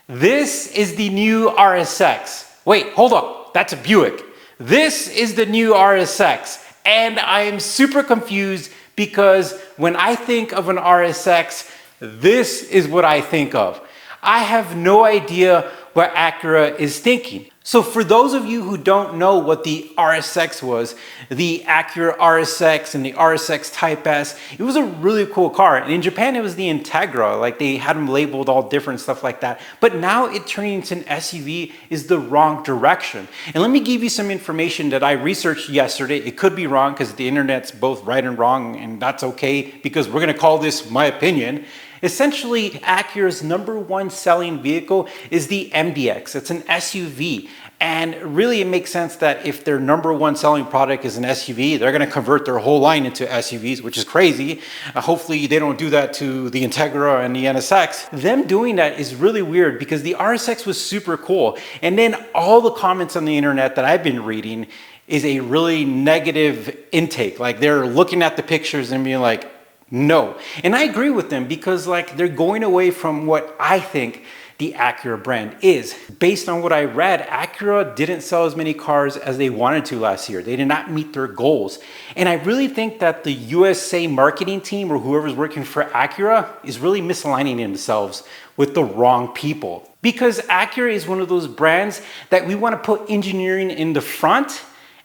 This is the new RSX. Wait, hold up, that's a Buick. This is the new RSX, and I am super confused because when I think of an RSX, this is what I think of. I have no idea what Acura is thinking. So for those of you who don't know what the RSX was, the Acura RSX and the RSX Type S, it was a really cool car. And in Japan, it was the Integra. Like they had them labeled all different stuff like that. But now it turning into an SUV is the wrong direction. And let me give you some information that I researched yesterday. It could be wrong because the internet's both right and wrong, and that's okay because we're gonna call this my opinion. Essentially, Acura's #1 selling vehicle is the MDX. It's an SUV. And really, it makes sense that if their #1 selling product is an SUV, they're going to convert their whole line into SUVs, which is crazy. Hopefully, they don't do that to the Integra and the NSX. Them doing that is really weird because the RSX was super cool. And then all the comments on the internet that I've been reading is a really negative intake. Like they're looking at the pictures and being like, no. And I agree with them because like they're going away from what I think the Acura brand is. Based on what I read, Acura didn't sell as many cars as they wanted to last year. They did not meet their goals. And I really think that the USA marketing team or whoever's working for Acura is really misaligning themselves with the wrong people. Because Acura is one of those brands that we want to put engineering in the front,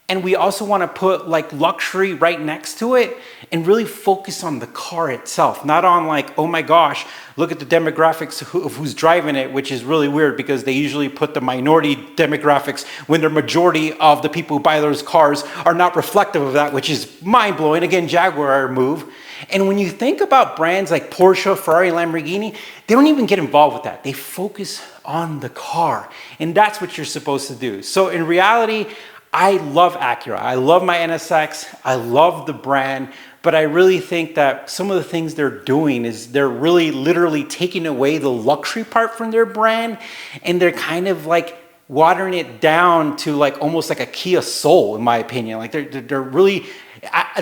and we also want to put like luxury right next to it and really focus on the car itself, not on like, oh my gosh, look at the demographics of who's driving it, which is really weird because they usually put the minority demographics when the majority of the people who buy those cars are not reflective of that, which is mind blowing. Again, Jaguar move. And when you think about brands like Porsche, Ferrari, Lamborghini, they don't even get involved with that. They focus on the car, and that's what you're supposed to do. So in reality, I love Acura. I love my NSX. I love the brand, but I really think that some of the things they're doing is they're really literally taking away the luxury part from their brand, and they're kind of like watering it down to like almost like a Kia Soul, in my opinion. Like they're really,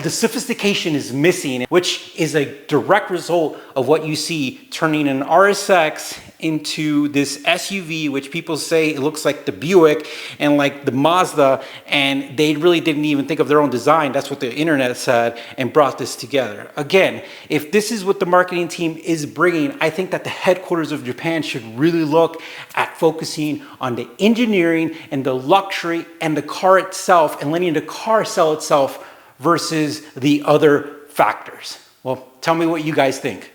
the sophistication is missing, which is a direct result of what you see turning an RSX into this SUV, which people say it looks like the Buick and like the Mazda, and they really didn't even think of their own design. That's what the internet said, and brought this together. Again, if this is what the marketing team is bringing, I think that the headquarters of Japan should really look at focusing on the engineering and the luxury and the car itself and letting the car sell itself versus the other factors. Well, tell me what you guys think.